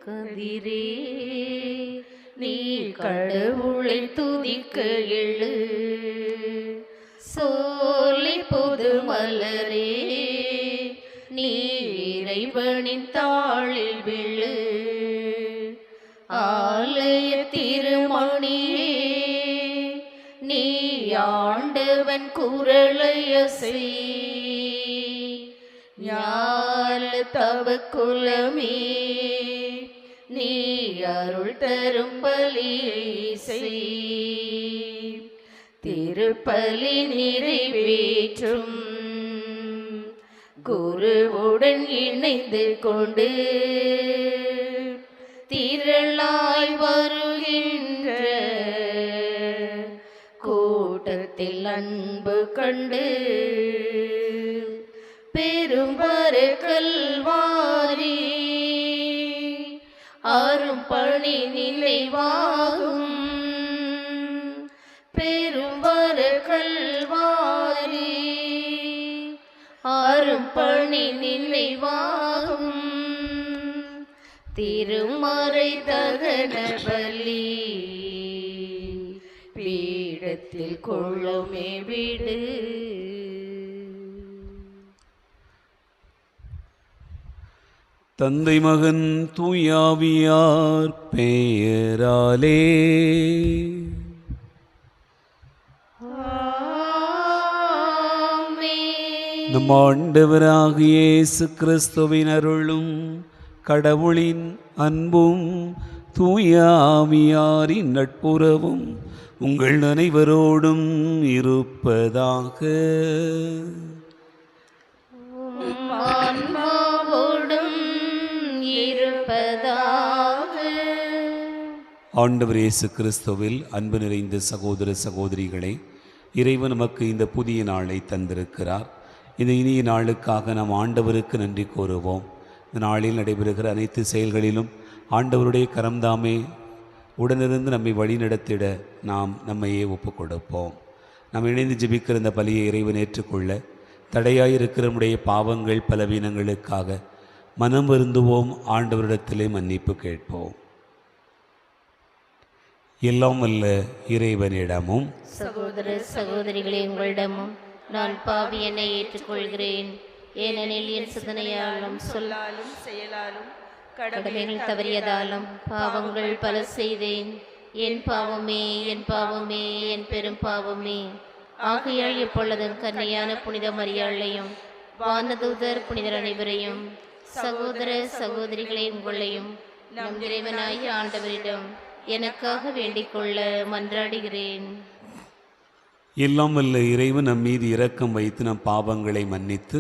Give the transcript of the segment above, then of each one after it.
கதிரே நீ கடவுளை துதிக்க எழு, சோலை பொது மலரே நீ இறைவனின் தாளில் விழு. ஆலய திருமணியே நீ ஆண்டவன் குரலையசை, ஞால தவ குலமே நீ அருள் தரும் பலியை செய். திருப்பலி நிறைவேற்றும் குருவுடன் இணைந்து கொண்டு திரளாய் வருகின்ற கூட்டத்தில் அன்பு கண்டு பெரும்பர கல்வாரி அரும் பணி நிலைவாகும். பெரும்பர கல்வாரி அரும் பணி நிலைவாகும். திருமறை தகன பலி பீடத்தில் கொள்ளுமே விடு. தந்தை மகன் தூயாவியார் பெயராலே நம் ஆண்டவராகிய இயேசு கிறிஸ்துவின் அருளும் கடவுளின் அன்பும் தூயாவியாரின் நட்புறவும் உங்கள் அனைவரோடும் இருப்பதாக. ஆண்டவர் இயேசு கிறிஸ்துவில் அன்பு நிறைந்த சகோதர சகோதரிகளே, இறைவன் நமக்கு இந்த புதிய நாளை தந்திருக்கிறார். இந்த இனிய நாளுக்காக நாம் ஆண்டவருக்கு நன்றி கூறுவோம். இந்த நாளில் நடைபெறுகிற அனைத்து செயல்களிலும் ஆண்டவருடைய கரம்தாமே உடனிருந்து நம்மை வழிநடத்திட நாம் நம்மையே ஒப்புக் கொடுப்போம். நாம் இணைந்து ஜெபிக்கிற இந்த பலியை இறைவன் ஏற்றுக்கொள்ள தடையாயிருக்கிற நம்முடைய பாவங்கள் பலவீனங்களுக்காக மனம் வருந்துவோம். ஆண்டவரிடத்திலே மன்னிப்பு கேட்போம். எல்லாம் வல்ல இறைவனிடமும் சகோதர சகோதரிகளே உங்களிடமும் நான் பாவி என்னை ஏற்றுக்கொள்கிறேன். ஏனெனில் என் சிந்தனையாலும் சொல்லாலும் செயலாலும் கடமைகள் தவறியதாலும் பாவங்கள் பல செய்தேன். என் பாவமே என் பாவமே என் பெரும் பாவமே. ஆகையால் எப்பொழுதும் கன்னியான புனித மரியாளையும் வானதூதர் புனிதர் அனைவரையும் சகோதர சகோதரிகளே உங்களையும் நம் இறைவனாகிய ஆண்டவரிடம் எனக்காக வேண்டிக் கொள்ள மன்றாடுகிறேன். எல்லாம் வல்ல இறைவன் நம் மீது இரக்கம் வைத்து நம் பாவங்களை மன்னித்து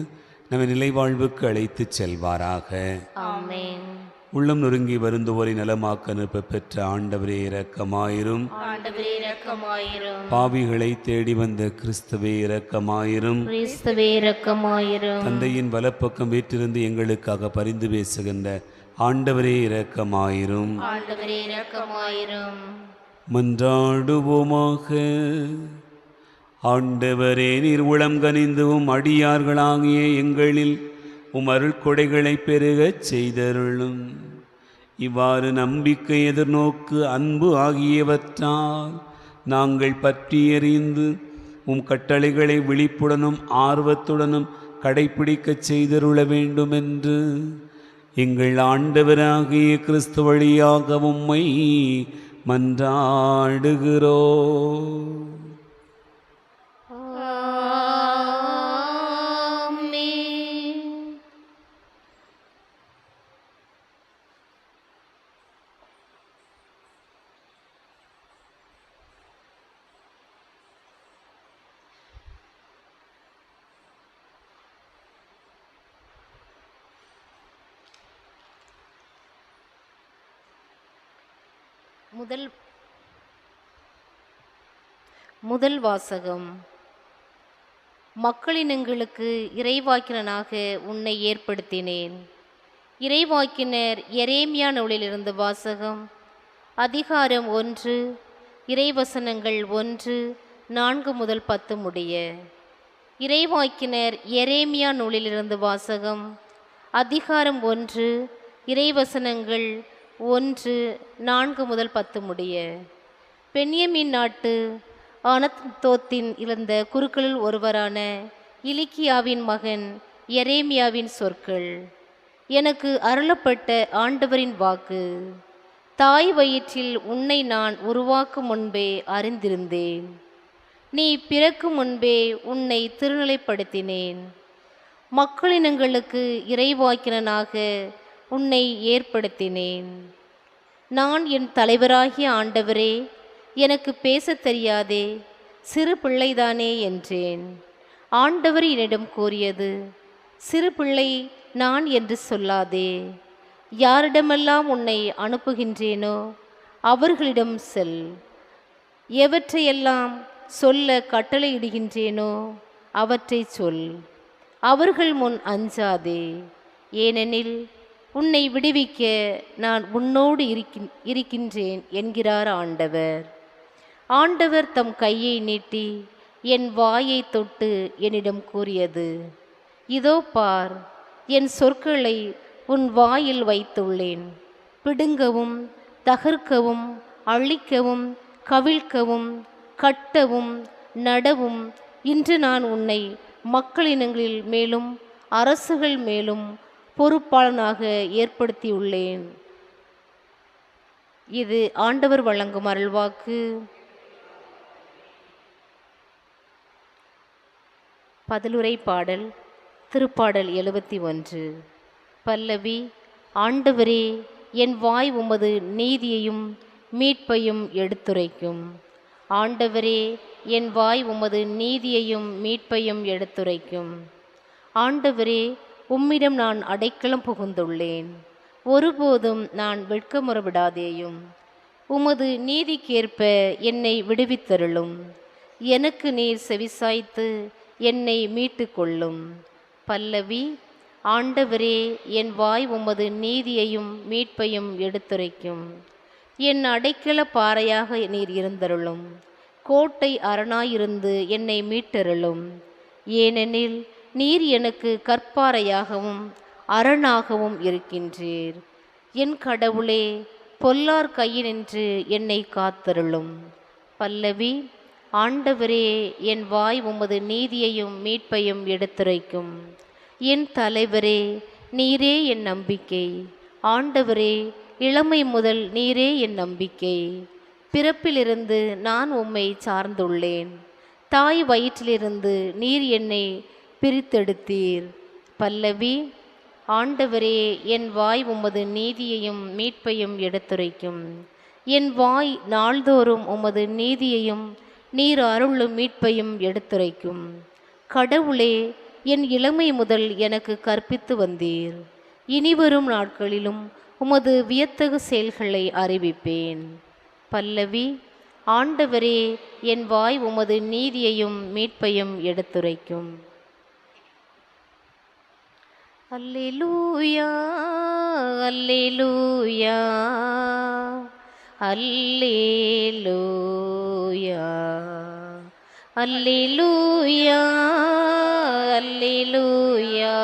நம்ம நிலைவாழ்வுக்கு அழைத்து செல்வாராக. ஆமென். உள்ளம் நொறுங்கி வருந்துவோரை நலமாக்க அனுப்ப பெற்ற ஆண்டவரே இரக்கமாயிரும். ஆண்டவரே இரக்கமாயிரும். பாவிகளை தேடி வந்த கிறிஸ்துவே இரக்கமாயிரும். கிறிஸ்துவே இரக்கமாயிரும். தந்தையின் வலப்பக்கம் வீற்றிருந்து எங்களுக்காக பரிந்து பேசுகின்ற ஆண்டவரே இரக்கமாயிரும். ஆண்டவரே இரக்கமாயிரும். மன்றாடுவோமாக. ஆண்டவரே, நீர் உளம் கனிந்தும் அடியார்களாகிய எங்களில் அருள் கொடைகளை பெருகச் செய்தருளும். இவ்வாறு நம்பிக்கை, எதிர்நோக்கு, அன்பு ஆகியவற்றால் நாங்கள் பற்றி எறிந்து கட்டளைகளை விழிப்புடனும் ஆர்வத்துடனும் கடைப்பிடிக்கச் செய்தருள வேண்டுமென்று எங்கள் ஆண்டவராகிய கிறிஸ்து வழியாக உம்மை மன்றாடுகிறோம். முதல் வாசகம். மக்களினங்களுக்கு இறைவாக்கினனாக உன்னை ஏற்படுத்தினேன். இறைவாக்கினர் எரேமியா நூலிலிருந்து வாசகம். அதிகாரம் 1, இறைவசனங்கள் 1-4 முதல் 10 முடிய. இறைவாக்கினர் எரேமியா நூலிலிருந்து வாசகம். அதிகாரம் 1, இறைவசனங்கள் 1:4-10 முடிய. பென்யமீன் நாட்டு அனத்தோத்தின் இழந்த குருக்களில் ஒருவரான இலிக்கியாவின் மகன் எரேமியாவின் சொற்கள். எனக்கு அருளப்பட்ட ஆண்டவரின் வாக்கு. தாய் வயிற்றில் உன்னை நான் உருவாக்கும் முன்பே அறிந்திருந்தேன். நீ பிறக்கும் முன்பே உன்னை திருநிலைப்படுத்தினேன். மக்களினங்களுக்கு இறைவாக்கினனாக உன்னை ஏற்படுத்தினேன். நான் என் தலைவராகிய ஆண்டவரே, எனக்கு பேசத் தெரியாதே, சிறு பிள்ளைதானே என்றேன். ஆண்டவர் என்னிடம் கூறியது, சிறு பிள்ளை நான் என்று சொல்லாதே. யாரிடமெல்லாம் உன்னை அனுப்புகின்றேனோ அவர்களிடம் செல். எவற்றையெல்லாம் சொல்ல கட்டளையிடுகின்றேனோ அவற்றை சொல். அவர்கள் முன் அஞ்சாதே, ஏனெனில் உன்னை விடுவிக்க நான் உன்னோடு இருக்கின்றேன் என்கிறார் ஆண்டவர். ஆண்டவர் தம் கையை நீட்டி என் வாயை தொட்டு என்னிடம் கூறியது, இதோ பார், என் சொற்களை உன் வாயில் வைத்துள்ளேன். பிடுங்கவும், தகர்க்கவும், அழிக்கவும், கவிழ்க்கவும், கட்டவும், நடவும் இன்று நான் உன்னை மக்களினங்களில் மேலும் அரசுகள் மேலும் பொறுப்பாளனாக ஏற்படுத்தியுள்ளேன். இது ஆண்டவர் வழங்கும் அருள்வாக்கு. பதிலுரை பாடல். திருப்பாடல் 71. பல்லவி. ஆண்டவரே, என் வாய் உமது நீதியையும் மீட்பையும் எடுத்துரைக்கும். ஆண்டவரே, என் வாய் உமது நீதியையும் மீட்பையும் எடுத்துரைக்கும். ஆண்டவரே, உம்மிடம் நான் அடைக்கலம் புகுந்துள்ளேன். ஒருபோதும் நான் வெட்கமுற விடாதேயும். உமது நீதிக்கேற்ப என்னை விடுவித்தருளும். எனக்கு நீர் செவிசாய்த்து என்னை மீட்டு கொள்ளும். பல்லவி. ஆண்டவரே, என் வாய் உமது நீதியையும் மீட்பையும் எடுத்துரைக்கும். என் அடைக்கல பாறையாக நீர் இருந்தருளும். கோட்டை அரணாயிருந்து என்னை மீட்டருளும். ஏனெனில் நீர் எனக்கு கற்பாறையாகவும் அரணாகவும் இருக்கின்றீர். என் கடவுளே, பொல்லார் கையினின்று என்னை காத்தருளும். பல்லவி. ஆண்டவரே, என் வாய் உமது நீதியையும் மீட்பையும் எடுத்துரைக்கும். என் தலைவரே, நீரே என் நம்பிக்கை. ஆண்டவரே, இளமை முதல் நீரே என் நம்பிக்கை. பிறப்பிலிருந்து நான் உம்மை சார்ந்துள்ளேன். தாய் வயிற்றிலிருந்து நீர் என்னை பிரித்தெடுத்தீர். பல்லவி. ஆண்டவரே, என் வாய் உமது நீதியையும் மீட்பையும் எடுத்துரைக்கும். என் வாய் நாள்தோறும் உமது நீதியையும் நீர் அருளும் மீட்பையும் எடுத்துரைக்கும். கடவுளே, என் இளமை முதல் எனக்கு கற்பித்து வந்தீர். இனிவரும் நாட்களிலும் உமது வியத்தகு செயல்களை அறிவிப்பேன். பல்லவி. ஆண்டவரே, என் வாய் உமது நீதியையும் மீட்பையும் எடுத்துரைக்கும். அல்லேலூயா, அல்லேலூயா, அல்லேலூயா, அல்லேலூயா, அல்லேலூயா,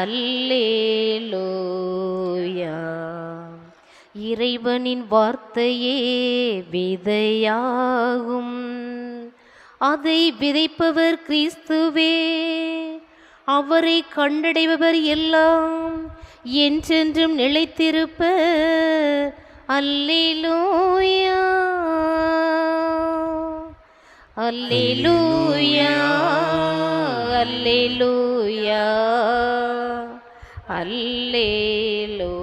அல்லேலூயா. இறைவனின் வார்த்தையே விதையாகும். அதை விதைப்பவர் கிறிஸ்துவே. அவரை கண்டடைபவர் எல்லாம் என்றென்றும் நிலைத்திருப்ப. அல்லேலூயா, அல்லேலூயா, அல்லேலூயா, அல்லேலூயா.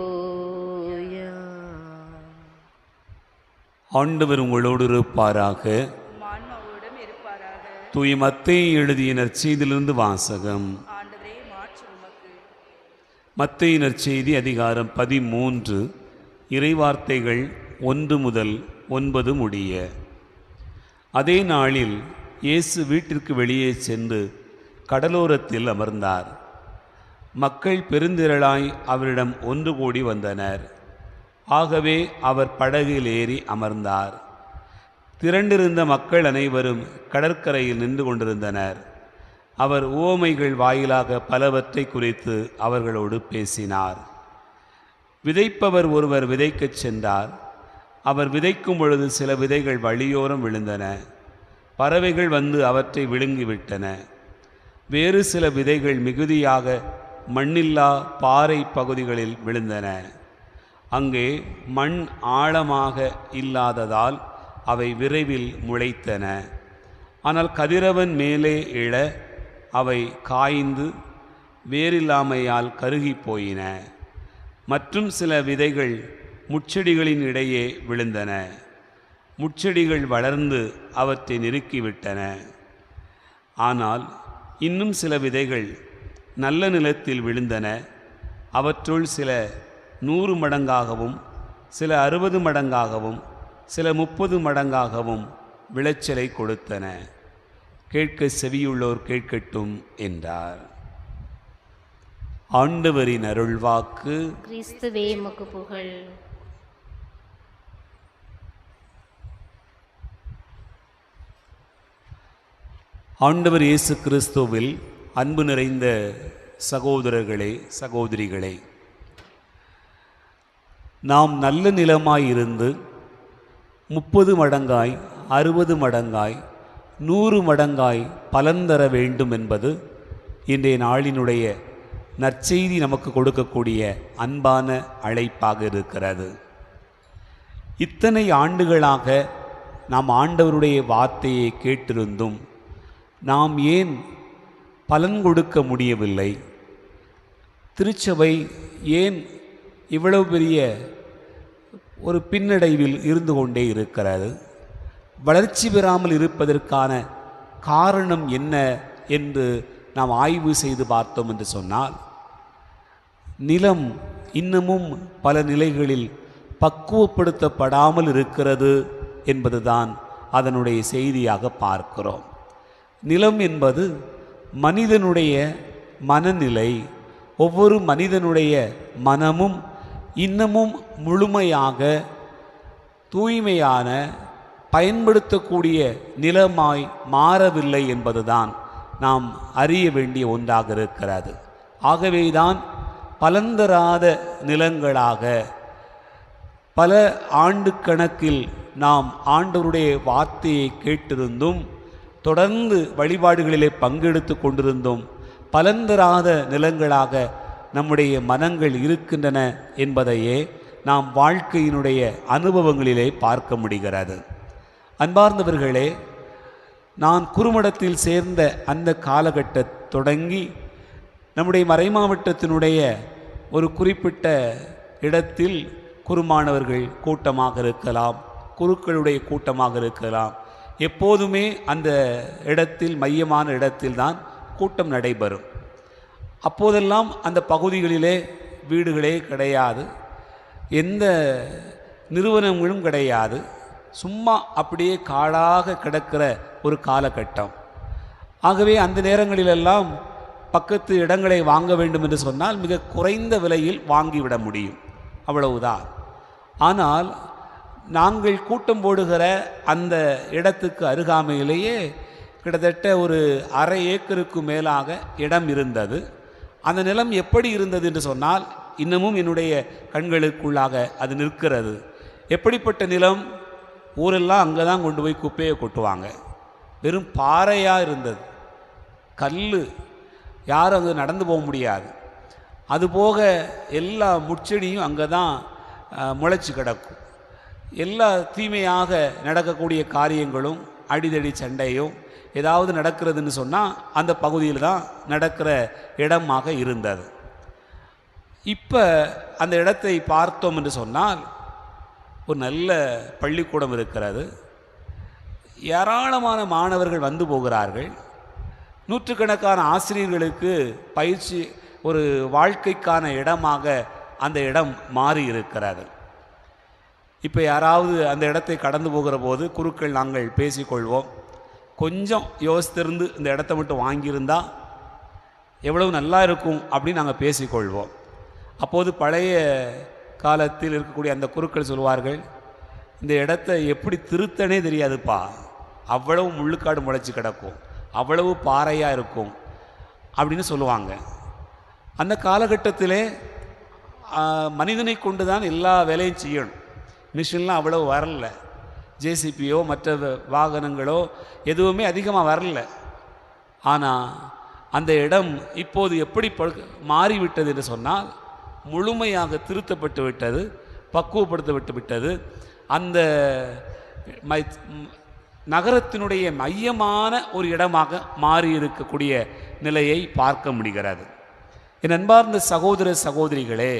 ஆண்டவர் உங்களோடு இருப்பாராக. தூய மத்தேயு எழுதிய நற்செய்தியிலிருந்து வாசகம். மத்தேயு நற்செய்தி அதிகாரம் 13 இறைவார்த்தைகள் 1 முதல் 9 முடிய. அதே நாளில் இயேசு வீட்டிற்கு வெளியே சென்று கடலோரத்தில் அமர்ந்தார். மக்கள் பெருந்திரளாய் அவரிடம் ஒன்று கூடி வந்தனர். ஆகவே அவர் படகில் ஏறி அமர்ந்தார். திரண்டிருந்த மக்கள் அனைவரும் கடற்கரையில் நின்று கொண்டிருந்தனர். அவர் உவமைகள் வாயிலாக பலவற்றை குறித்து அவர்களோடு பேசினார். விதைப்பவர் ஒருவர் விதைக்கச் சென்றார். அவர் விதைக்கும் பொழுது சில விதைகள் வழியோரம் விழுந்தன. பறவைகள் வந்து அவற்றை விழுங்கிவிட்டன. வேறு சில விதைகள் மிகுதியாக மண்ணில்லா பாறை பகுதிகளில் விழுந்தன. அங்கே மண் ஆழமாக இல்லாததால் அவை விரைவில் முளைத்தன. ஆனால் கதிரவன் மேலே எழ அவை காய்ந்து வேரில்லாமையால் கருகி போயின. மற்றும் சில விதைகள் முட்செடிகளின் இடையே விழுந்தன. முட்செடிகள் வளர்ந்து அவற்றை நெருக்கிவிட்டன. ஆனால் இன்னும் சில விதைகள் நல்ல நிலத்தில் விழுந்தன. அவற்றுள் சில 100 மடங்காகவும், சில 60 மடங்காகவும், சில 30 மடங்காகவும் விளைச்சலை கொடுத்தன. கேட்க செவியுள்ளோர் கேட்கட்டும் என்றார். ஆண்டவரின் அருள்வாக்கு. கிறிஸ்துவே உமக்கு புகழ். ஆண்டவர் இயேசு கிறிஸ்துவில் அன்பு நிறைந்த சகோதரர்களே, சகோதரிகளே, நாம் நல்ல நிலமாயிருந்து 30 மடங்காய், 60 மடங்காய், 100 மடங்காய் பலன் தர வேண்டும் என்பது இன்றைய நாளினுடைய நற்செய்தி நமக்கு கொடுக்கக்கூடிய அன்பான அழைப்பாக இருக்கிறது. இத்தனை ஆண்டுகளாக நாம் ஆண்டவருடைய வார்த்தையை கேட்டிருந்தும் நாம் ஏன் பலன் கொடுக்க முடியவில்லை? திருச்சபை ஏன் இவ்வளவு பெரிய ஒரு பின்னடைவில் இருந்து கொண்டே இருக்கிறது? வளர்ச்சி பெறாமல் இருப்பதற்கான காரணம் என்ன என்று நாம் ஆய்வு செய்து பார்த்தோம் என்று சொன்னால், நிலம் இன்னமும் பல நிலைகளில் பக்குவப்படுத்தப்படாமல் இருக்கிறது என்பதுதான் அதனுடைய செய்தியாக பார்க்கிறோம். நிலம் என்பது மனிதனுடைய மனநிலை. ஒவ்வொரு மனிதனுடைய மனமும் இன்னமும் முழுமையாக தூய்மையான பயன்படுத்தக்கூடிய நிலமாய் மாறவில்லை என்பதுதான் நாம் அறிய வேண்டிய ஒன்றாக இருக்கிறது. ஆகவேதான் பலந்தராத நிலங்களாக பல ஆண்டு கணக்கில் நாம் ஆண்டவருடைய வார்த்தையை கேட்டிருந்தும் தொடர்ந்து வழிபாடுகளிலே பங்கெடுத்து கொண்டிருந்தோம் பலந்தராத நிலங்களாக நம்முடைய மனங்கள் இருக்கின்றன என்பதையே நாம் வாழ்க்கையினுடைய அனுபவங்களிலே பார்க்க முடிகிறது. அன்பார்ந்தவர்களே, நான் குறுமடத்தில் சேர்ந்த அந்த காலகட்ட தொடங்கி நம்முடைய மறைமாவட்டத்தினுடைய ஒரு குறிப்பிட்ட இடத்தில் குருமானவர்கள் கூட்டமாக இருக்கலாம், குருக்களுடைய கூட்டமாக இருக்கலாம், எப்போதுமே அந்த இடத்தில் மையமான இடத்தில்தான் கூட்டம் நடைபெறும். அப்போதெல்லாம் அந்த பகுதிகளிலே வீடுகளே கிடையாது, எந்த நிறுவனங்களும் கிடையாது, சும்மா அப்படியே காடாக கிடக்கிற ஒரு காலகட்டம். ஆகவே அந்த நேரங்களிலெல்லாம் பக்கத்து இடங்களை வாங்க வேண்டும் என்று சொன்னால் மிக குறைந்த விலையில் வாங்கிவிட முடியும், அவ்வளவுதான். ஆனால் நாங்கள் கூட்டம் போடுகிற அந்த இடத்துக்கு அருகாமையிலேயே கிட்டத்தட்ட ஒரு அரை ஏக்கருக்கு மேலாக இடம் இருந்தது. அந்த நிலம் எப்படி இருந்தது என்று சொன்னால் இன்னமும் என்னுடைய கண்களுக்குள்ளாக அது நிற்கிறது. எப்படிப்பட்ட நிலம்? ஊரெல்லாம் அங்கே தான் கொண்டு போய் குப்பையை கொட்டுவாங்க. வெறும் பாறையாக இருந்தது, கல், யாரும் அங்கே நடந்து போக முடியாது. அதுபோக எல்லா முட்செடியும் அங்கே தான் முளைச்சி கிடக்கும். எல்லா தீமையாக நடக்கக்கூடிய காரியங்களும், அடிதடி சண்டையும் ஏதாவது நடக்கிறதுன்னு சொன்னால் அந்த பகுதியில் தான் நடக்கிற இடமாக இருந்தது. இப்போ அந்த இடத்தை பார்த்தோம் என்று சொன்னால் ஒரு நல்ல பள்ளிக்கூடம் இருக்கிறது, ஏராளமான மாணவர்கள் வந்து போகிறார்கள், நூற்றுக்கணக்கான ஆசிரியர்களுக்கு பயிற்சி, ஒரு வாழ்க்கைக்கான இடமாக அந்த இடம் மாறி இருக்கிறது. இப்போ யாராவது அந்த இடத்தை கடந்து போகிற போது குருக்கள் நாங்கள் பேசிக்கொள்வோம், கொஞ்சம் யோசித்திருந்து இந்த இடத்த மட்டும் வாங்கியிருந்தால் எவ்வளவு நல்லா இருக்கும் அப்படின்னு நாங்கள் பேசிக்கொள்வோம். அப்போது பழைய காலத்தில் இருக்கக்கூடிய அந்த குருக்கள் சொல்வார்கள், இந்த இடத்த எப்படி திருத்தனே தெரியாதுப்பா, அவ்வளவு முள்ளுக்காடு முளைச்சி கிடக்கும், அவ்வளவு பாறையாக இருக்கும் அப்படின்னு சொல்லுவாங்க. அந்த காலகட்டத்திலே மனிதனை கொண்டு தான் எல்லா வேலையும் செய்யணும். மிஷின்லாம் அவ்வளோ வரல, ஜேசிபியோ மற்ற வாகனங்களோ எதுவுமே அதிகமாக வரல. ஆனால் அந்த இடம் இப்போது எப்படி மாறிவிட்டது என்று சொன்னால், முழுமையாக திருத்தப்பட்டு விட்டது, பக்குவப்படுத்தப்பட்டு விட்டது. அந்த நகரத்தினுடைய மையமான ஒரு இடமாக மாறி இருக்கக்கூடிய நிலையை பார்க்க முடிகிறது. என் அன்பார்ந்த சகோதர சகோதரிகளே,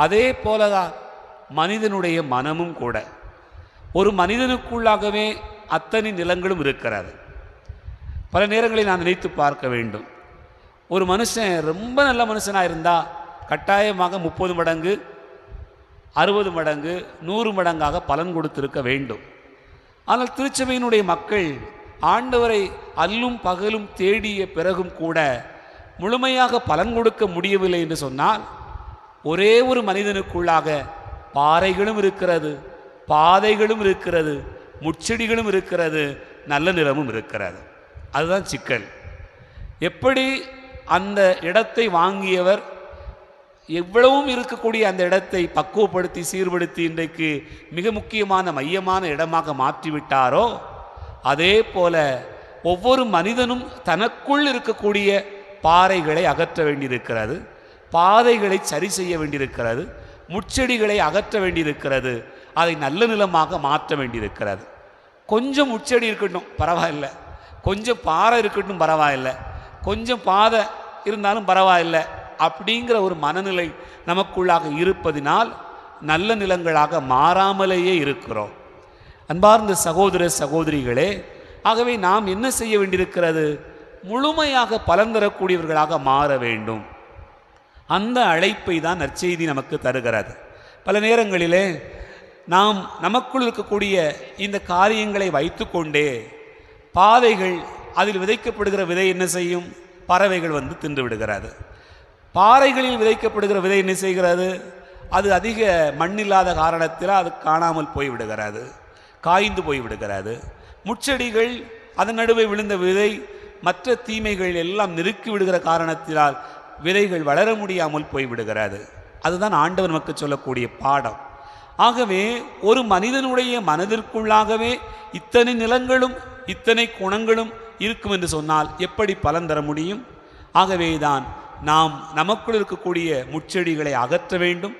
அதே போலதான் மனிதனுடைய மனமும் கூட. ஒரு மனிதனுக்குள்ளாகவே அத்தனை நிலங்களும் இருக்கிறது. பல நேரங்களில் நான் நினைத்து பார்க்க வேண்டும். ஒரு மனுஷன் ரொம்ப நல்ல மனுஷனாக இருந்தால் கட்டாயமாக 30 மடங்கு 60 மடங்கு 100 மடங்காக பலன் கொடுத்திருக்க வேண்டும். ஆனால் திருச்சபையினுடைய மக்கள் ஆண்டவரை அல்லும் பகலும் தேடிய பிறகும் கூட முழுமையாக பலன் கொடுக்க முடியவில்லை என்று சொன்னால், ஒரே ஒரு மனிதனுக்குள்ளாக பாறைகளும் இருக்கிறது, பாதைகளும் இருக்கிறது, முச்செடிகளும் இருக்கிறது, நல்ல நிலமும் இருக்கிறது. அதுதான் சிக்கல். எப்படி அந்த இடத்தை வாங்கியவர் எவ்வளவும் இருக்கக்கூடிய அந்த இடத்தை பக்குவப்படுத்தி சீர்படுத்தி இன்றைக்கு மிக முக்கியமான மையமான இடமாக மாற்றிவிட்டாரோ, அதே போல ஒவ்வொரு மனிதனும் தனக்குள் இருக்கக்கூடிய பாறைகளை அகற்ற வேண்டியிருக்கிறது, பாதைகளை சரி செய்ய வேண்டியிருக்கிறது, முச்செடிகளை அகற்ற வேண்டியிருக்கிறது, அதை நல்ல நிலமாக மாற்ற வேண்டியிருக்கிறது. கொஞ்சம் முச்செடி இருக்கட்டும் பரவாயில்லை, கொஞ்சம் பாறை இருக்கட்டும் பரவாயில்லை, கொஞ்சம் பாதை இருந்தாலும் பரவாயில்லை அப்படிங்கிற ஒரு மனநிலை நமக்குள்ளாக இருப்பதினால் நல்ல நிலங்களாக மாறாமலேயே இருக்கிறோம். அன்பார்ந்த சகோதர சகோதரிகளே, ஆகவே நாம் என்ன செய்ய வேண்டியிருக்கிறது? முழுமையாக பலன் தரக்கூடியவர்களாக மாற வேண்டும். அந்த அழைப்பை தான் நற்செய்தி நமக்கு தருகிறது. பல நேரங்களிலே நாம் நமக்குள் இருக்கக்கூடிய இந்த காரியங்களை வைத்து கொண்டே பாதைகள், அதில் விதைக்கப்படுகிற விதை என்ன செய்யும்? பறவைகள் வந்து தின்று விடுகிறது. பாறைகளில் விதைக்கப்படுகிற விதை என்ன செய்கிறது? அது அதிக மண்ணில்லாத காரணத்தில் அது காணாமல் போய்விடுகிறது, காய்ந்து போய்விடுகிறது. முச்செடிகள், அதன் நடுவே விழுந்த விதை மற்ற தீமைகள் எல்லாம் நெருக்கி விடுகிற காரணத்தினால் விதைகள் வளர முடியாமல் போய்விடுகிறது. அதுதான் ஆண்டவர் நமக்கு சொல்லக்கூடிய பாடம். ஆகவே ஒரு மனிதனுடைய மனதிற்குள்ளாகவே இத்தனை நிலங்களும் இத்தனை குணங்களும் இருக்கும் என்று சொன்னால் எப்படி பலன் தர முடியும்? ஆகவே தான் நாம் நமக்குள் இருக்கக்கூடிய முச்செடிகளை அகற்ற வேண்டும்,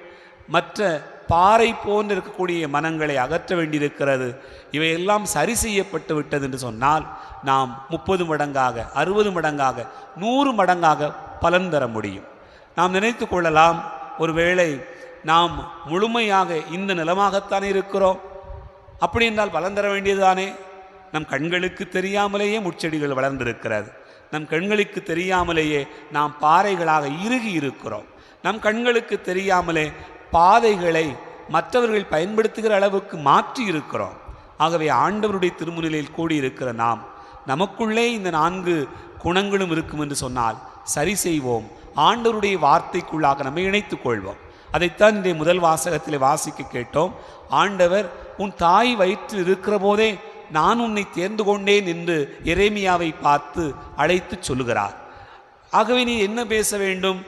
மற்ற பாறை போன்று இருக்கக்கூடிய மனங்களை அகற்ற வேண்டியிருக்கிறது. இவையெல்லாம் சரி செய்யப்பட்டு விட்டது என்று சொன்னால் நாம் 30 மடங்காக 60 மடங்காக 100 மடங்காக பலன் தர முடியும். நாம் நினைத்து கொள்ளலாம், ஒருவேளை நாம் முழுமையாக இந்த நிலமாகத்தானே இருக்கிறோம், அப்படி என்றால் பலன் தர வேண்டியதுதானே? நம் கண்களுக்கு தெரியாமலேயே முச்செடிகள் வளர்ந்திருக்கிறது. நம் கண்களுக்கு தெரியாமலேயே நாம் பாறைகளாக இறுகி இருக்கிறோம். நம் கண்களுக்கு தெரியாமலே பாதைகளை மற்றவர்கள் பயன்படுத்துகிற அளவுக்கு மாற்றி இருக்கிறோம். ஆகவே ஆண்டவருடைய திருமுன்னிலையில் கூடியிருக்கிற நாம் நமக்குள்ளே இந்த 4 குணங்களும் இருக்கும் என்று சொன்னால் சரி செய்வோம். ஆண்டவருடைய வார்த்தைக்குள்ளாக நம்மை இணைத்துக் கொள்வோம். அதைத்தான் இன்றைய முதல் வாசகத்தில் வாசிக்க கேட்டோம். ஆண்டவர் உன் தாய் வயிற்றில் இருக்கிற போதே நான் உன்னை தேர்ந்து கொண்டேன் என்று எரேமியாவை பார்த்து அழைத்து சொல்லுகிறார். ஆகவே நீ என்ன பேச வேண்டும்,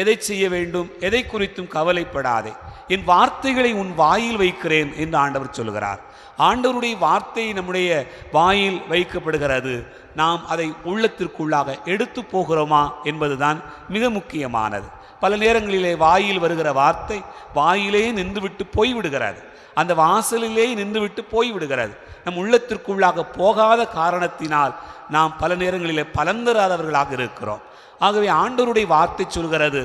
எதை செய்ய வேண்டும், எதை குறித்தும் கவலைப்படாதே, என் வார்த்தைகளை உன் வாயில் வைக்கிறேன் என்று ஆண்டவர் சொல்லுகிறார். ஆண்டவருடைய வார்த்தை நம்முடைய வாயில் வைக்கப்படுகிறது. நாம் அதை உள்ளத்திற்குள்ளாக எடுத்து போகிறோமா என்பதுதான் மிக முக்கியமானது. பல நேரங்களிலே வாயில் வருகிற வார்த்தை வாயிலே நின்றுவிட்டு போய்விடுகிறது, அந்த வாசலிலே நின்றுவிட்டு போய்விடுகிறது. நம் உள்ளத்திற்குள்ளாக போகாத காரணத்தினால் நாம் பல நேரங்களிலே பலன் தராதவர்களாக இருக்கிறோம். ஆகவே ஆண்டவருடைய வார்த்தை சொல்கிறது,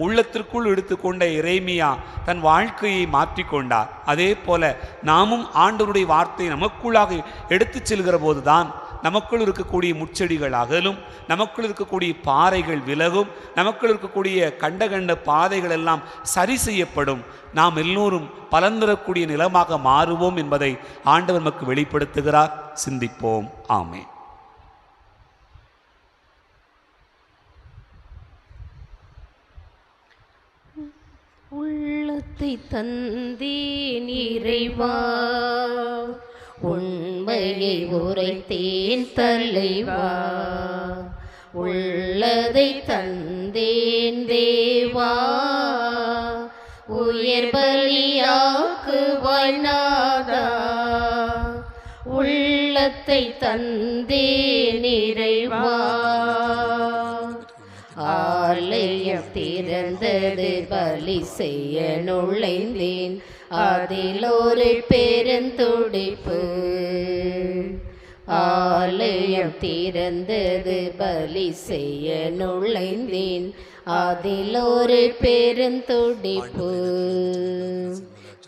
உள்ளத்திற்குள் எடுத்துக்கொண்ட எரேமியா தன் வாழ்க்கையை மாற்றிக்கொண்டார். அதே போல நாமும் ஆண்டவருடைய வார்த்தை நமக்குள்ளாக எடுத்து செல்கிற போதுதான் நமக்குள் இருக்கக்கூடிய முச்செடிகள் அகலும், நமக்குள் இருக்கக்கூடிய பாறைகள் விலகும், நமக்குள் இருக்கக்கூடிய கண்ட பாதைகள் எல்லாம் சரி செய்யப்படும். நாம் எல்லோரும் பலன் தரக்கூடிய நிலமாக மாறுவோம் என்பதை ஆண்டவர் நமக்கு வெளிப்படுத்துகிறார். சிந்திப்போம். ஆமென். உள்ளத்தை தந்தேன் இறைவா, உண்மையை உரைத்தேன் தலைவா, உள்ளதை தந்தேன் தேவா, நேர் பலியாக்குவாய் நாதா, உள்ளத்தை தந்தே நிறைவா. ஆலயம் திறந்தது, பலி செய்ய நுழைந்தேன், அதில் ஒரு பெருந்துடிப்பு. ஆலயம் திறந்தது, பலி செய்ய நுழைந்தேன், அதில் ஒரு பெருந்துடிப்பு.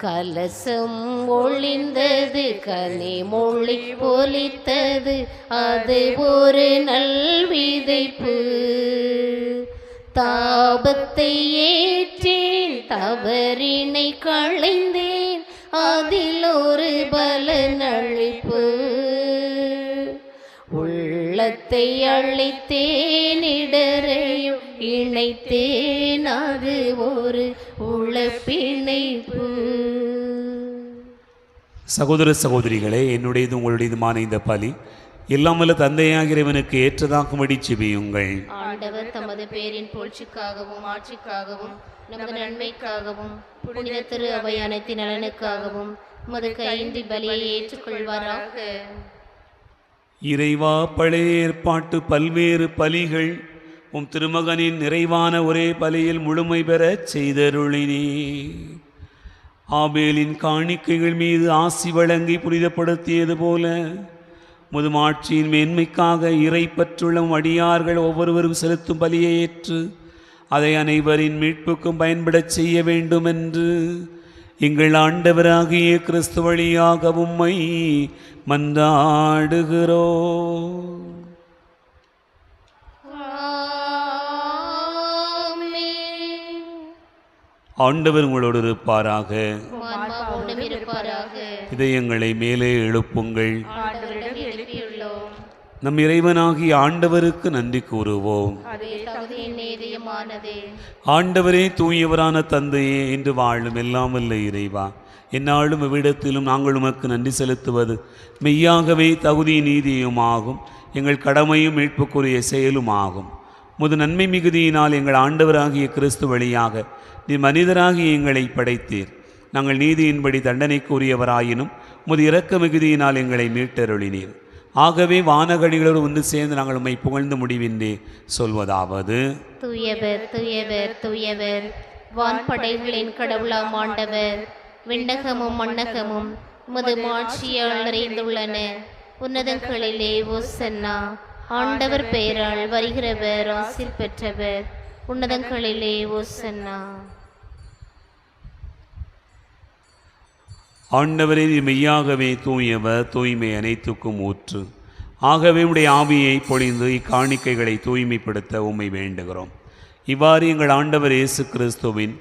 கலசம் ஒளிந்தது, கனிமொழி பொலித்தது, அது ஒரு நல்விதைப்பு. தாபத்தை ஏற்றேன், தவறினை களைந்தேன், அதில் ஒரு பலனளிப்பு. உள்ளத்தை அழைத்தேன், இடரையும் இணைத்தேன், அது ஒரு உளப்பிணைப்பு. சகோதர சகோதரிகளே, என்னுடையது உங்களுடையதுமான இந்த பலி எல்லாம் வல்ல தந்தையாகிற இவனுக்கு ஏற்றதாக்கும்படி செபியுங்கள். ஆண்டவர் தமது பேரின் புகழ்ச்சிக்காகவும் ஆட்சிக்காகவும் நமது நன்மைக்காகவும் புனித திரு அவை அனைத்தின் நலனுக்காகவும் உமது கையின்றி பலியை ஏற்றுக்கொள்வாராக. இறைவா, பழைய ஏற்பாட்டு பல்வேறு பலிகள் உம் திருமகனின் நிறைவான ஒரே பலியில் முழுமை பெறச் செய்தருளினே. ஆபேலின் காணிக்கைகள் மீது ஆசி வழங்கி புனிதப்படுத்தியது போல முதுமாட்சியின் மேன்மைக்காக இறை பற்றுள்ள அடியார்கள் ஒவ்வொருவரும் செலுத்தும் பலியை ஏற்று அதை அனைவரின் மீட்புக்கும் பயன்படச் செய்ய வேண்டும் என்று எங்கள் ஆண்டவராகிய கிறிஸ்து வழியாக உம்மை மன்றாடுகிறோம். ஆண்டவர் உங்களோடு இருப்பாராக. இதயங்களை மேலே எழுப்புங்கள். நம் இறைவனாகிய ஆண்டவருக்கு நன்றி கூறுவோம். ஆண்டவரே, தூயவரான தந்தையே, இன்று வாழும் எல்லாம் வல்ல இறைவா, எந்நாளும் எவ்விடத்திலும் நாங்கள் உமக்கு நன்றி செலுத்துவது மெய்யாகவே தகுதி நீதியுமாகும், எங்கள் கடமையும் மீட்புக்குரிய செயலுமாகும். முது நன்மை மிகுதியினால் எங்கள் ஆண்டவராகிய கிறிஸ்து வழியாக நீ மனிதராகிய எங்களை படைத்தீர். நாங்கள் நீதியின்படி தண்டனைக்குரியவராயினும் முது இரக்க மிகுதியினால் எங்களை மீட்டருளினீர். ஆகவே வானகடிகளோடு ஒன்று சேர்ந்து நாங்கள் உம்மை புகழ்ந்து முடிவின்றே சொல்வதாவது: தூயவர் தூயவர் தூயவர், வான்படைகளின் கடவுளாம் ஆண்டவர். விண்ணகமும் மண்ணகமும் உமது மாட்சியால் நிறைந்துள்ளன. உன்னதங்களிலே ஓசன்னா. ஆண்டவர் பெயரால் வருகிறவர் ஆசீர் பெற்றவர். உன்னதங்களிலே ஓசன்னா. ஆண்டவரே, நீ மெய்யாகவே தூயவர், தூய்மை அனைத்துக்கும் ஊற்று. ஆகவே உடைய ஆவியை பொழிந்து இக்காணிக்கைகளை தூய்மைப்படுத்த உம்மை வேண்டுகிறோம். இவ்வாறு எங்கள் ஆண்டவர் இயேசு கிறிஸ்துவின்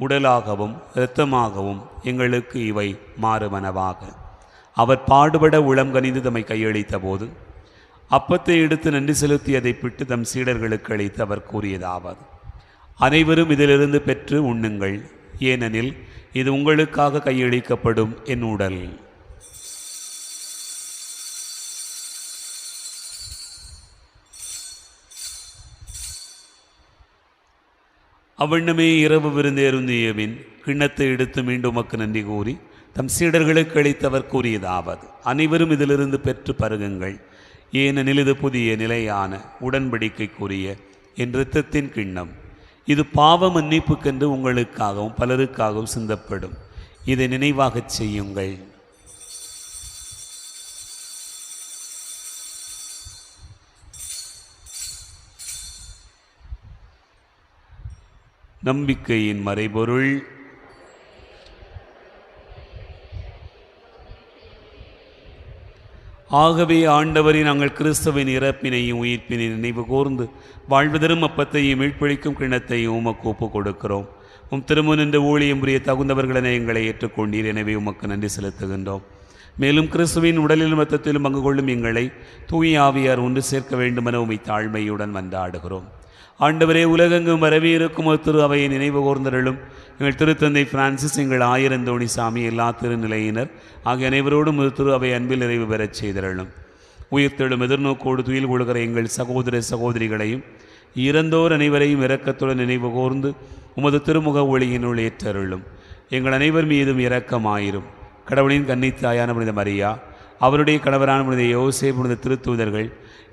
உடலாகவும் இரத்தமாகவும் எங்களுக்கு இவை மாறுவனவாக. அவர் பாடுபட உளம் கனிந்து தம்மை கையளித்த போது அப்பத்தை எடுத்து நன்றி செலுத்தி அதை பிட்டு தம் சீடர்களுக்கு அளித்து அவர் கூறியதாவது: அனைவரும் இதிலிருந்து பெற்று உண்ணுங்கள், ஏனெனில் இது உங்களுக்காக கையளிக்கப்படும் என் உடல். அவ்வண்ணமே இரவு விருந்தேருந்தியவின் கிண்ணத்தை எடுத்து மீண்டும் உமக்கு நன்றி கூறி தம் சீடர்களுக்கு அளித்தவர் கூறியதாவது: அனைவரும் இதிலிருந்து பெற்று பருகுங்கள், ஏனெனில் இது புதிய நிலையான உடன்படிக்கைக்குரிய என் இரத்தத்தின் கிண்ணம். இது பாவ மன்னிப்புக்கென்று உங்களுக்காகவும் பலருக்காகவும் சிந்தப்படும். இதை நினைவாகச் செய்யுங்கள். நம்பிக்கையின் மறைபொருள். ஆகவே ஆண்டவரை நாங்கள் கிறிஸ்துவின் இறப்பினையும் உயிர்ப்பினை நினைவு கூர்ந்து வாழ்வதரும் அப்பத்தையும் மீட்பளிக்கும் கிண்ணத்தையும் உமக்கு ஒப்புக் கொடுக்கிறோம். உம் திருமுனின்று ஊழியம் புரிய தகுந்தவர்களென எங்களை ஏற்றுக்கொண்டீர். எனவே உமக்கு நன்றி செலுத்துகின்றோம். மேலும் கிறிஸ்துவின் உடலிலும் இரத்தத்திலும் பங்கு கொள்ளும் எங்களை தூய ஆவியார் ஒன்று சேர்க்க வேண்டுமென உம்மை தாழ்மையுடன் மன்றாடுகிறோம். ஆண்டவரே, உலகெங்கும் வரவிருக்கும் ஒரு திரு அவையை நினைவு கூர்ந்தருளும். எங்கள் திருத்தந்தை பிரான்சிஸ், எங்கள் ஆயிரந்தோணி சாமி, எல்லா திருநிலையினர் ஆகிய அனைவரோடும் ஒரு திரு அவை அன்பில் நிறைவு பெறச் செய்தருளும். உயிர்த்தெழும் எதிர்நோக்கோடு துயில் கொள்கிற எங்கள் சகோதர சகோதரிகளையும் இறந்தோர் அனைவரையும் இரக்கத்துடன் நினைவு கூர்ந்து உமது திருமுக ஒளியினுள் ஏற்றருளும். எங்கள் அனைவர் மீதும் இரக்கமாயிரும். கடவுளின் கன்னித்தாயான புனித மரியா, அவருடைய கணவரான புனித யோசே, புனித திருத்தூதர்கள்,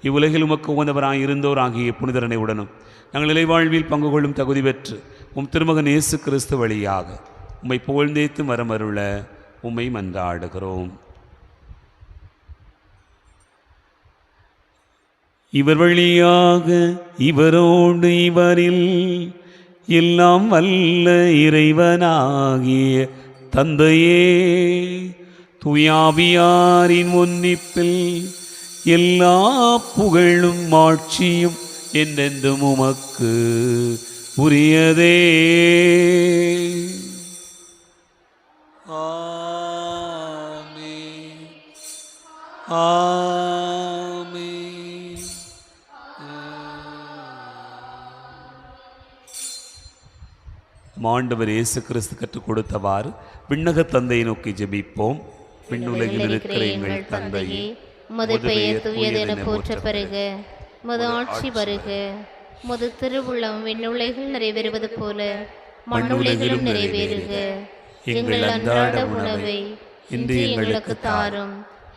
இவ்வுலகில் உமக்கு உகந்தவராய் இருந்தோர் ஆகிய புனிதரனை உடனும் நாங்கள் நிலைவாழ்வில் பங்கு கொள்ளும் தகுதி பெற்று உம் திருமகன் இயேசு கிறிஸ்து வழியாக உம்மை புகழ்ந்தேத்து மரமருள உம்மை மன்றாடுகிறோம். இவர் வழியாக இவரோடு இவரில் எல்லாம் வல்ல இறைவனாகிய தந்தையே, தூயாவியாரின் ஒன்னிப்பில் எல்லா புகழும் ஆட்சியும் என்றென்றும் உமக்கு உரியதே. ஆமென். ஆமென். ஆண்டவர் இயேசு கிறிஸ்து கற்றுக் கொடுத்தவாறு விண்ணக தந்தையை நோக்கி ஜெபிப்போம். விண்ணுலகில் இருக்கிற எங்கள் தந்தையே, உமது பெயர் தூயதென போற்ற பெறுக, உமது ஆட்சி வருக, உமது திருவுள்ளம் விண்ணுலகில் நிறைவேறுவது போல மண்ணுலகிலும் நிறைவேறுக. எங்கள் அன்றாட உணவை இன்று எங்களுக்கு தாரும்.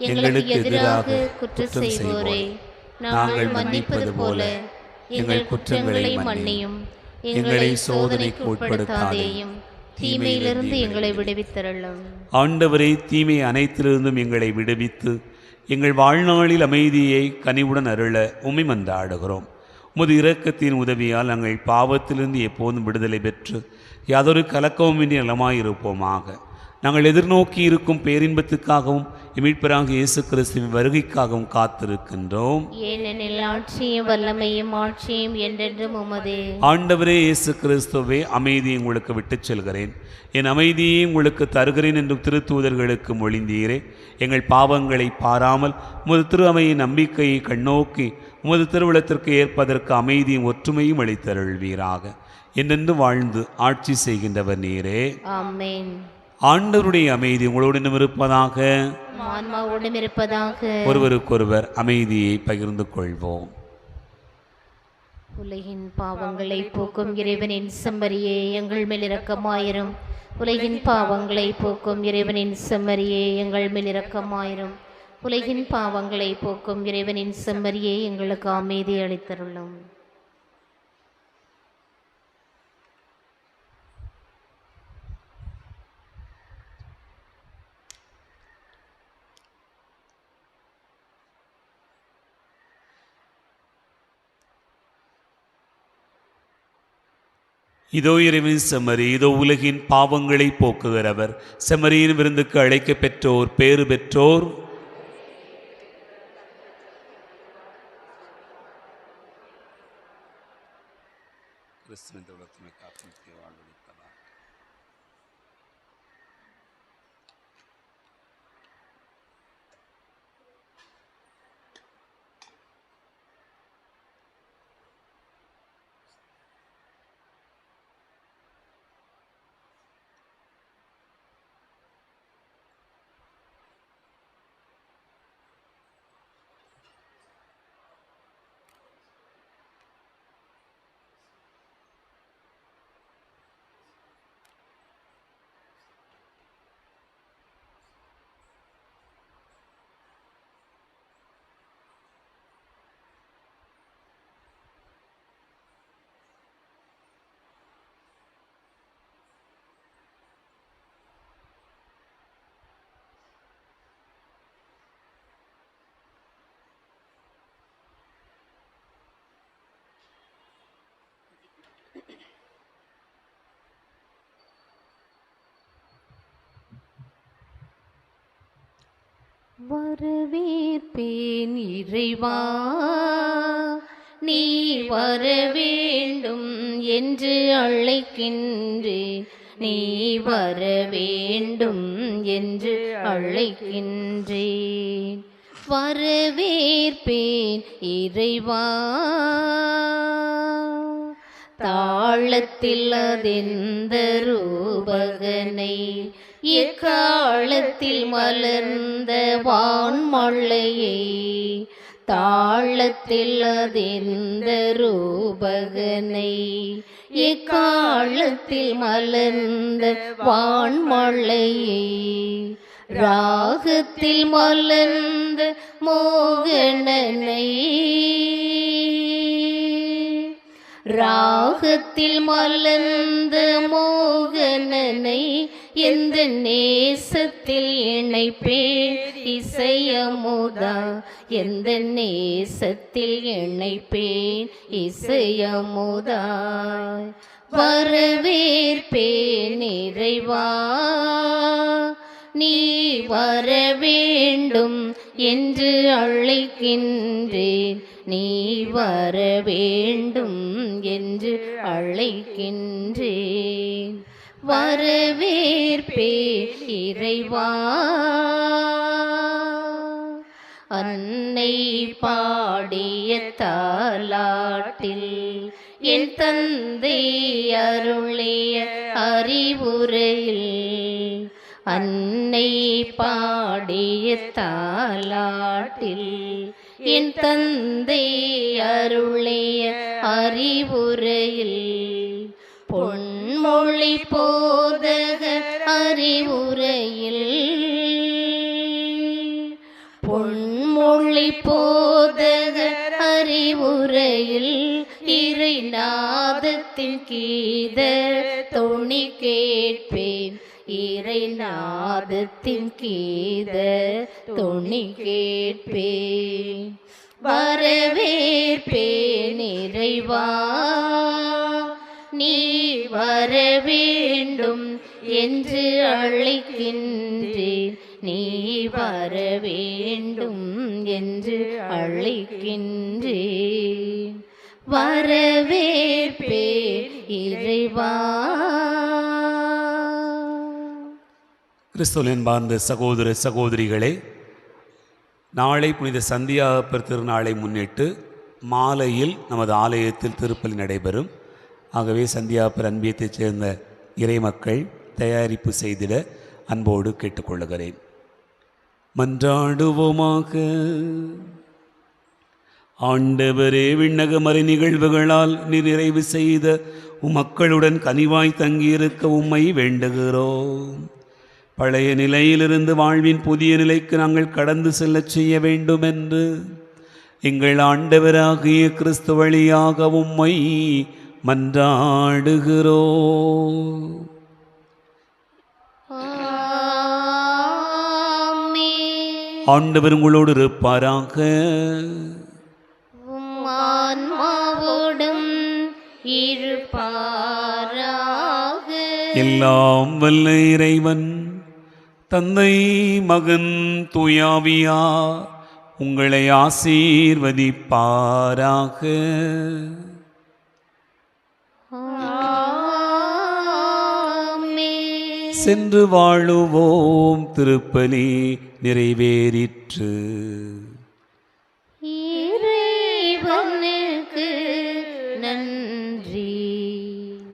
எங்களுக்கு எதிராக குற்றம் செய்வோரை நாங்கள் மன்னிப்பது போல எங்கள் குற்றங்களை மன்னியும். எங்களை சோதனைக்கு உட்படுத்தாதேயும், தீமையிலிருந்து எங்களை விடுவித்தருளும். ஆண்டவரே, தீமை அனைத்திலிருந்தும் எங்களை விடுவித்து எங்கள் வாழ்நாளில் அமைதியை கனிவுடன் அருள உம்மை மன்றாடுகிறோம். உமது இரக்கத்தின் உதவியால் நாங்கள் பாவத்திலிருந்து எப்போதும் விடுதலை பெற்று யாதொரு கலக்கமுமின்றி நலமாயிருப்போமாக. நாங்கள் எதிர்நோக்கி இருக்கும் பேரின்பத்துக்காகவும் மீட்பராக இயேசு கிறிஸ்துவின் வருகைக்காகவும் காத்திருக்கின்றோம். ஏனெனில் ஆட்சியும் வல்லமையும் ஆட்சியும் என்றென்றும் உமதே. ஆண்டவரே இயேசு கிறிஸ்துவே, அமைதியை உங்களுக்கு விட்டுச் செல்கிறேன், என் அமைதியை உங்களுக்கு தருகிறேன் என்றும் திருத்தூதர்களுக்கு மொழிந்தீரே. எங்கள் பாவங்களை பாராமல் உமது திரு அவையின் நம்பிக்கையை கண்ணோக்கி உமது திருவுளத்திற்கு ஏற்பதற்கு அமைதியும் ஒற்றுமையும் அளித்தருள்வீராக. என்றென்று வாழ்ந்து ஆட்சி செய்கின்றவர் நீரே. ஆமென். ஆண்டவருடைய அமைதி உங்களோடு இருப்பதாக, ஆன்மாவோடும் இருப்பதாக. ஒருவருக்கொருவர் அமைதியை பகிர்ந்து கொள்வோம். உலகின் பாவங்களை போக்கும் இறைவனின் செம்மறியே, எங்கள் மேல் இரக்கமாயிரும். உலகின் பாவங்களை போக்கும் இறைவனின் செம்மறியே, எங்கள் மேல் இரக்கமாயிரும். உலகின் பாவங்களை போக்கும் இறைவனின் செம்மறியே, எங்களுக்கு அமைதி அளித்தருளும். இதோ இறைவனின் செம்மறி, இதோ உலகின் பாவங்களை போக்குகிறவர். செம்மறியின் விருந்துக்கு அழைக்க பெற்றோர் பேறு பெற்றோர். வரவேற்பேன் இறைவா, நீ வர வேண்டும் என்று அழைக்கின்றேன். நீ வர வேண்டும் என்று அழைக்கின்றேன். வரவேற்பேன் இறைவா, தாளத்தில் அதெந்த ரூபகனை, எக்காலத்தில் மலர்ந்த வான்மழையை, தாளத்தில் அதிர்ந்த ரூபகனை, எக்காலத்தில் மலர்ந்த வான்மழையை, ராகத்தில் மலர்ந்த மோகனனை, ராகத்தில் மலர்ந்த மோகனனை, எந்த நேசத்தில் இணைப்பேன் இசையமுதா, எந்த நேசத்தில் இணைப்பேன் இசையமுதா. வரவேற்பேன் இறைவா, நீ வர வேண்டும் என்று அழைக்கின்றேன், நீ வர வேண்டும் என்று அழைக்கின்றேன். வரவேற்பேன் இறைவா. அன்னை பாடிய தாலாட்டில் என் தந்தை அருளிய அறிவுரையில், அன்னை பாடிய தாலாட்டில் என் தந்தை அருளிய அறிவுரையில், பொன்மொழி போதக அறிவுரையில், பொன்மொழி போதக அறிவுரையில், இறைநாதத்தின் கீத தொனி கேட்பேன், இறைநாதத்தின் கீத தொனி கேட்பேன். வரவேற்பேன் இறைவா, நீ வர வேண்டும் என்று அழைக்கின்றேன், நீ வர வேண்டும் என்று அழைக்கின்றேன். வரவேற்பேன் இறைவா. கிறிஸ்துவின் பார்ந்த சகோதர சகோதரிகளே, நாளை புனித சந்தியாகப்பர் திருநாளை முன்னிட்டு மாலையில் நமது ஆலயத்தில் திருப்பலி நடைபெறும். ஆகவே சந்தியாகப்பர் அன்பியத்தைச் சேர்ந்த இறைமக்கள் தயாரிப்பு செய்திட அன்போடு கேட்டுக்கொள்ளுகிறேன். மன்றாடுவோமாக. ஆண்டவரே, விண்ணக மறை நிகழ்வுகளால் நீர் நிறைவு செய்த உமக்களுடன் கனிவாய் தங்கியிருக்க உம்மை வேண்டுகிறோம். பழைய நிலையிலிருந்து வாழ்வின் புதிய நிலைக்கு நாங்கள் கடந்து செல்லச் செய்ய வேண்டும் என்று எங்கள் ஆண்டவராகிய கிறிஸ்து வழியாக உம்மை மன்றாடுகிறோம். ஆண்டவர் உங்களோடு இருப்பாராக. ஆன்மாவோடும் இருப்பாராக. எல்லாம் வல்ல இறைவன் தந்தை, மகன், தூயாவியா உங்களை ஆசீர்வதிப்பாராக. சென்று வாழுவோம். திருப்பலி நிறைவேறிற்று. இறைவனுக்கு